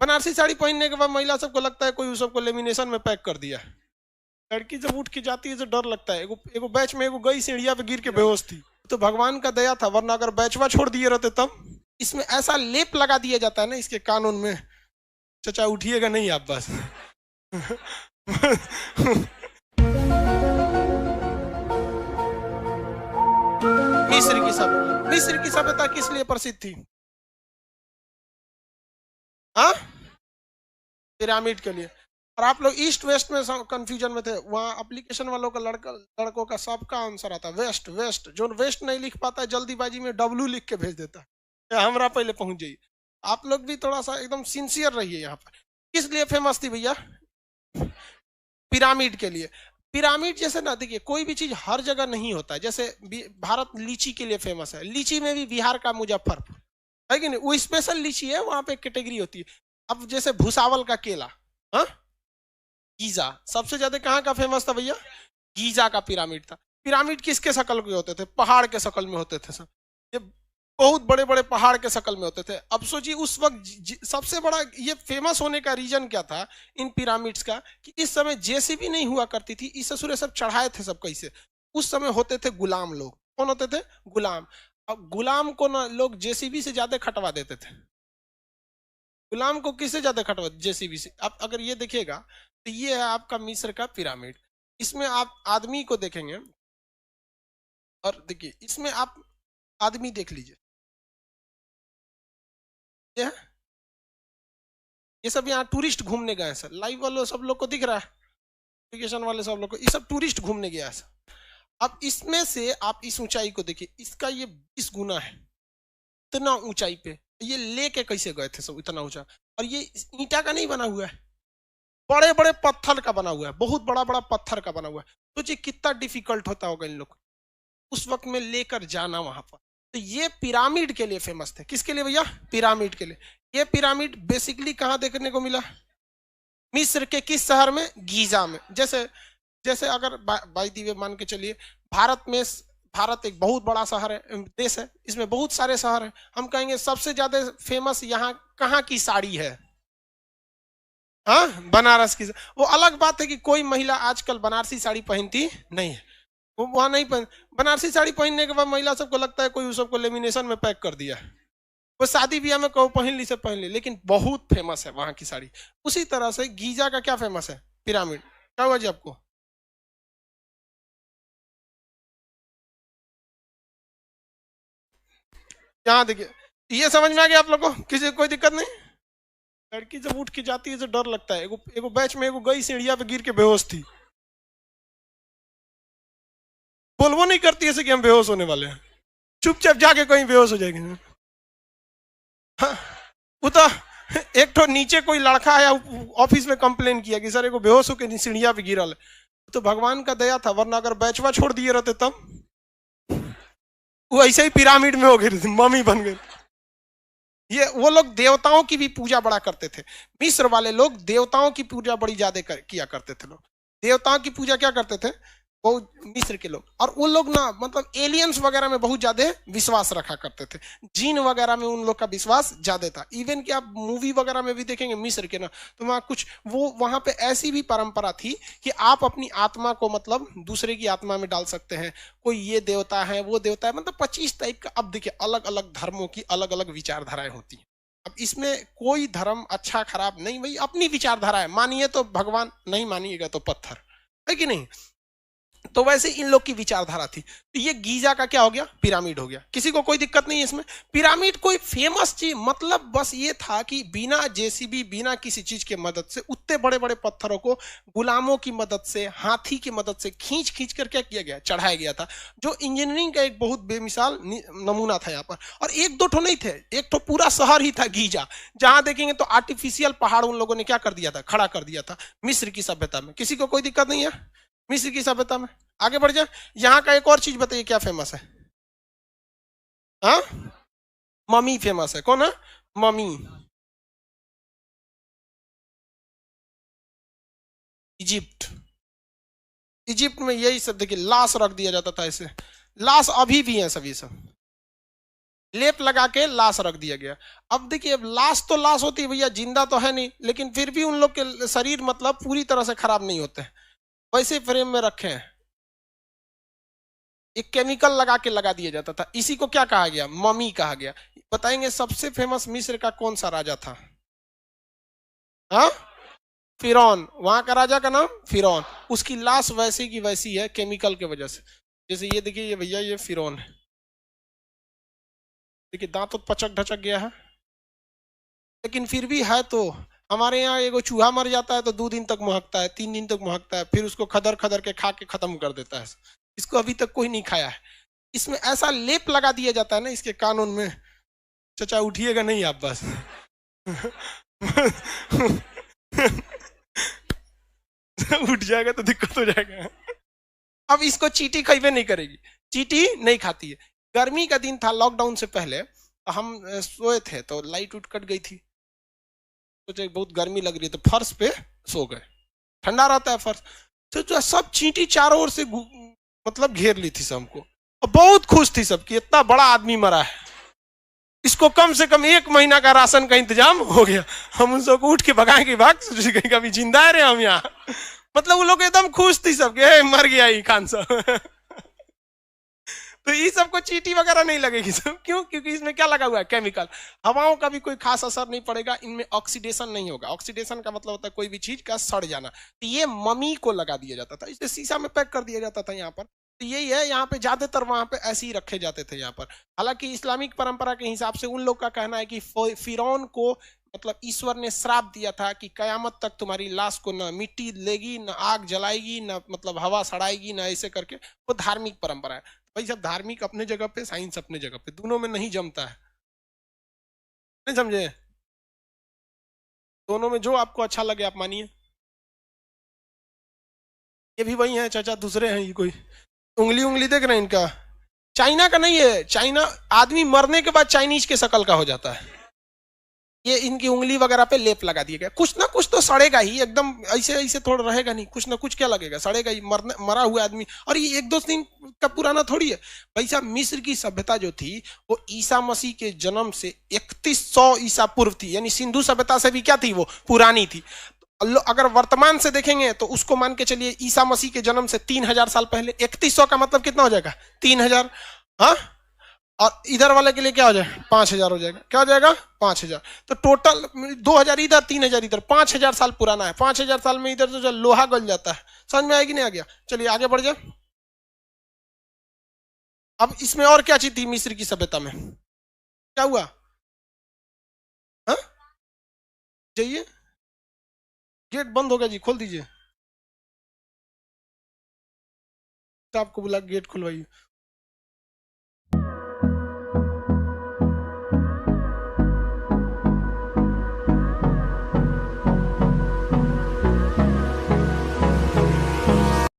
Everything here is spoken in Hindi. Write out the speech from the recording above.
बनारसी साड़ी पहनने के बाद महिला सबको लगता है कोई उस सबको लेमिनेशन में पैक कर दिया। लड़की जब उठ के जाती है तो डर लगता है। एगो बैच में एगो गई सीढ़िया पे गिर के बेहोश थी, तो भगवान का दया था, वरना अगर बैचवा छोड़ दिए रहते तब। इसमें ऐसा लेप लगा दिया जाता है ना इसके कानून में, चचा उठिएगा नहीं आप बस। मिस्र की सभ्यता किस लिए प्रसिद्ध थी? हाँ, पिरामिड के लिए। और आप लोग ईस्ट वेस्ट में कंफ्यूजन में थे, वहां एप्लीकेशन वालों का लड़कों का सबका आंसर आता वेस्ट वेस्ट। जो वेस्ट नहीं लिख पाता है जल्दीबाजी में डब्लू लिख के भेज देता है, हमरा पहले पहुंच जाइए। आप लोग भी थोड़ा सा एकदम सिंसियर रहिए। यहाँ पर किस लिए फेमस थी भैया? पिरामिड के लिए। पिरामिड जैसे ना, देखिए कोई भी चीज हर जगह नहीं होता है। जैसे भारत लीची के लिए फेमस है, लीची में भी बिहार का मुजफ्फरपुर है कि नहीं, वो स्पेशल लीची है, वहां पे कैटेगरी होती है। अब जैसे भुसावल का केला, हाँ, गीजा सबसे ज्यादा कहाँ का फेमस था भैया? गीजा का पिरामिड था। पिरामिड किसके शक्ल के होते थे? पहाड़ के शक्ल में होते थे सब। ये बहुत बड़े बड़े पहाड़ के शक्ल में होते थे। अब सोचिए उस वक्त सबसे बड़ा ये फेमस होने का रीजन क्या था इन पिरामिड्स का, कि इस समय जेसीबी नहीं हुआ करती थी, इस ससुरे सब चढ़ाए थे सब कैसे। उस समय होते थे गुलाम लोग। कौन होते थे? गुलाम। अब गुलाम को ना लोग जेसीबी से ज्यादा खटवा देते थे। गुलाम को किससे ज्यादा खटवा? जेसीबी से। आप अगर ये देखिएगा तो ये है आपका मिस्र का पिरामिड। इसमें आप आदमी को देखेंगे, और देखिए इसमें आप आदमी देख लीजिए, ये सब यहाँ टूरिस्ट घूमने गए सर। लाइव वालों सब लोग को दिख रहा है, एप्लीकेशन वाले सब लोग को, ये सब टूरिस्ट घूमने गया है सर। अब इसमें से आप इस ऊंचाई को देखिए, इसका ये 20 गुना है। इतना ऊंचाई पे ये लेके कैसे गए थे सब इतना ऊंचा? और ये ईंटा का नहीं बना हुआ है, बड़े बड़े पत्थर का बना हुआ है, बहुत बड़ा बड़ा पत्थर का बना हुआ है। सोचिए कितना डिफिकल्ट होता होगा इन लोग उस वक्त में लेकर जाना वहां पर। तो ये पिरामिड के लिए फेमस थे। किसके लिए भैया? पिरामिड के लिए। ये पिरामिड बेसिकली कहाँ देखने को मिला? मिस्र के किस शहर में? गीजा में। जैसे जैसे अगर बाई दी वे मान के चलिए, भारत में, भारत एक बहुत बड़ा शहर है, देश है, इसमें बहुत सारे शहर हैं। हम कहेंगे सबसे ज्यादा फेमस यहाँ कहाँ की साड़ी है? हाँ, बनारस की। वो अलग बात है कि कोई महिला आजकल बनारसी साड़ी पहनती नहीं है, वो वहां नहीं पहन। बनारसी साड़ी पहनने के बाद महिला सबको लगता है कोई उस सबको लेमिनेशन में पैक कर दिया। वो शादी ब्याह में कहो पहन ली से पहन ली, लेकिन बहुत फेमस है वहां की साड़ी। उसी तरह से गीजा का क्या फेमस है? पिरामिड। क्या हुआ जी आपको? यहाँ देखिए, ये समझ में आ गया आप लोग को? किसी कोई दिक्कत नहीं? लड़की जब उठ के जाती है तो डर लगता है। एगो बैच में एगो गई सीढ़िया पे गिर के बेहोश थी, बोलवो नहीं करती ऐसे कि हम बेहोश होने वाले हैं, चुपचाप जाके कहीं बेहोश हो जाएंगे। हाँ, वो तो एक तो नीचे कोई लड़का आया ऑफिस में कंप्लेन किया कि सर एगो बेहोश होकर सीढ़िया पे गिरल है। तो भगवान का दया था, वरना अगर बैचवा छोड़ दिए रहते तब वो ऐसे ही पिरामिड में हो गई, मम्मी बन गई। ये वो लोग देवताओं की भी पूजा बड़ा करते थे। मिस्र वाले लोग देवताओं की पूजा बड़ी ज्यादा किया करते थे। लोग देवताओं की पूजा क्या करते थे? वो मिस्र के लोग। और वो लोग ना मतलब एलियंस वगैरह में बहुत ज्यादा विश्वास रखा करते थे। जीन वगैरह में उन लोग का विश्वास ज्यादा था। इवन कि आप मूवी वगैरह में भी देखेंगे मिस्र के ना, तो वहाँ कुछ वो वहां पे ऐसी भी परंपरा थी कि आप अपनी आत्मा को मतलब दूसरे की आत्मा में डाल सकते हैं। कोई ये देवता है, वो देवता है, मतलब 25 टाइप का। अब देखिए अलग अलग धर्मों की अलग अलग विचारधाराएं होती हैं। अब इसमें कोई धर्म अच्छा खराब नहीं, भाई अपनी विचारधारा है। मानिए तो भगवान, नहीं मानिएगा तो पत्थर, है कि नहीं? तो वैसे इन लोग की विचारधारा थी। तो ये गीजा का क्या हो गया? पिरामिड हो गया। किसी को कोई दिक्कत नहीं है इसमें? पिरामिड कोई फेमस चीज मतलब बस ये था कि बिना जेसीबी, बिना किसी चीज के मदद से उतने बड़े बड़े पत्थरों को गुलामों की मदद से, हाथी की मदद से खींच खींच कर क्या किया गया? चढ़ाया गया था। जो इंजीनियरिंग का एक बहुत बेमिसाल नमूना था यहाँ पर। और एक दो ठो नहीं थे, एक तो पूरा शहर ही था गीजा। जहां देखेंगे तो आर्टिफिशियल पहाड़ उन लोगों ने क्या कर दिया था? खड़ा कर दिया था मिस्र की सभ्यता में। किसी को कोई दिक्कत नहीं है मिस्र की सभ्यता में? आगे बढ़ जाए। यहाँ का एक और चीज बताइए क्या फेमस है? हाँ, मम्मी फेमस है। कौन है? मम्मी। इजिप्ट। इजिप्ट में यही सब देखिए, लाश रख दिया जाता था ऐसे। लाश अभी भी है सब, ये सब लेप लगा के लाश रख दिया गया। अब देखिए, लाश तो लाश होती है भैया, जिंदा तो है नहीं, लेकिन फिर भी उन लोग के शरीर मतलब पूरी तरह से खराब नहीं होते, वैसे फ्रेम में रखे हैं। एक केमिकल लगा के लगा दिया जाता था, इसी को क्या कहा गया, मम्मी कहा गया। बताएंगे सबसे फेमस मिस्र का कौन सा राजा था? हाँ, फिरौन। वहां का राजा का नाम फिरौन। उसकी लाश वैसी की वैसी है केमिकल के वजह से। जैसे ये देखिए, ये भैया ये फिरौन है, देखिए दांत तो पचक ढचक गया है, लेकिन फिर भी है। तो हमारे यहाँ एगो चूहा मर जाता है तो 2 दिन तक महकता है, 3 दिन तक महकता है, फिर उसको खदर खदर के खा के खत्म कर देता है। इसको अभी तक कोई नहीं खाया है। इसमें ऐसा लेप लगा दिया जाता है ना इसके कानून में। चचा उठिएगा नहीं आप बस। उठ जाएगा तो दिक्कत हो जाएगा। अब इसको चींटी खइबे नहीं करेगी, चींटी नहीं खाती है। गर्मी का दिन था, लॉकडाउन से पहले हम सोए थे तो लाइट उठ कट गई थी, सोचे बहुत गर्मी लग रही है तो फर्श पे सो गए, ठंडा रहता है फर्श। तो जो सब चींटी चारों ओर से मतलब घेर ली थी सबको, और बहुत खुश थी सबकी, इतना बड़ा आदमी मरा है, इसको कम से कम 1 महीना का राशन का इंतजाम हो गया। हम उन सबको उठ के भगाए कि भाग, कहीं कभी जिंदा है रे हम यहाँ। मतलब वो लोग एकदम खुश थी सबके, मर गया ही खान साहब। तो ये सबको चींटी वगैरह नहीं लगेगी सब, क्यों? क्योंकि इसमें क्या लगा हुआ है, केमिकल। हवाओं का भी कोई खास असर नहीं पड़ेगा, इनमें ऑक्सीडेशन नहीं होगा। ऑक्सीडेशन का मतलब होता है कोई भी चीज का सड़ जाना। तो ये मम्मी को लगा दिया जाता था, इसे शीशा में पैक कर दिया जाता था यहाँ पर। तो यही है, यहाँ पे ज्यादातर वहां पे ऐसे ही रखे जाते थे यहाँ पर। हालांकि इस्लामिक परंपरा के हिसाब से उन लोग का कहना है कि फिरौन को मतलब ईश्वर ने श्राप दिया था कि कयामत तक तुम्हारी लाश को न मिट्टी लेगी, न आग जलाएगी, न मतलब हवा सड़ाएगी, न ऐसे करके। वो धार्मिक परंपरा है भाई। सब धार्मिक अपने जगह पे, साइंस अपने जगह पे, दोनों में नहीं जमता है, नहीं समझे? दोनों में जो आपको अच्छा लगे आप मानिए। ये भी वही है चाचा, दूसरे हैं ये कोई। उंगली उंगली देख रहे हैं इनका, चाइना का नहीं है। चाइना आदमी मरने के बाद चाइनीज के शकल का हो जाता है। ये इनकी उंगली वगैरह पे लेप लगा दिया गया। कुछ ना कुछ तो सड़ेगा ही, एकदम ऐसे ऐसे थोड़ा रहेगा नहीं, कुछ ना कुछ क्या लगेगा, सड़ेगा ही। मरा हुआ आदमी, और ये 1-2 दिन का पुराना थोड़ी है भाई साहब। मिस्र की सभ्यता जो थी वो ईसा मसीह के जन्म से 3100 ईसा पूर्व थी, यानी सिंधु सभ्यता से भी क्या थी, वो पुरानी थी। अगर वर्तमान से देखेंगे तो उसको मान के चलिए ईसा मसीह के जन्म से 3000 साल पहले। 3100 का मतलब कितना हो जाएगा, 3000। हाँ, और इधर वाले के लिए क्या हो जाएगा, 5000 हो जाएगा। क्या हो जाएगा, 5000। तो टोटल 2000 इधर, 3000 इधर, 5000 साल पुराना है। 5000 साल में इधर तो लोहा गल जाता है। समझ में आएगी नहीं? आ गया, चलिए आगे बढ़ जाए। अब इसमें और क्या चीज थी मिस्र की सभ्यता में, क्या हुआ? हाँ, जाइए, गेट बंद हो गया जी, खोल दीजिए। आपको बुला गेट खुलवाइए।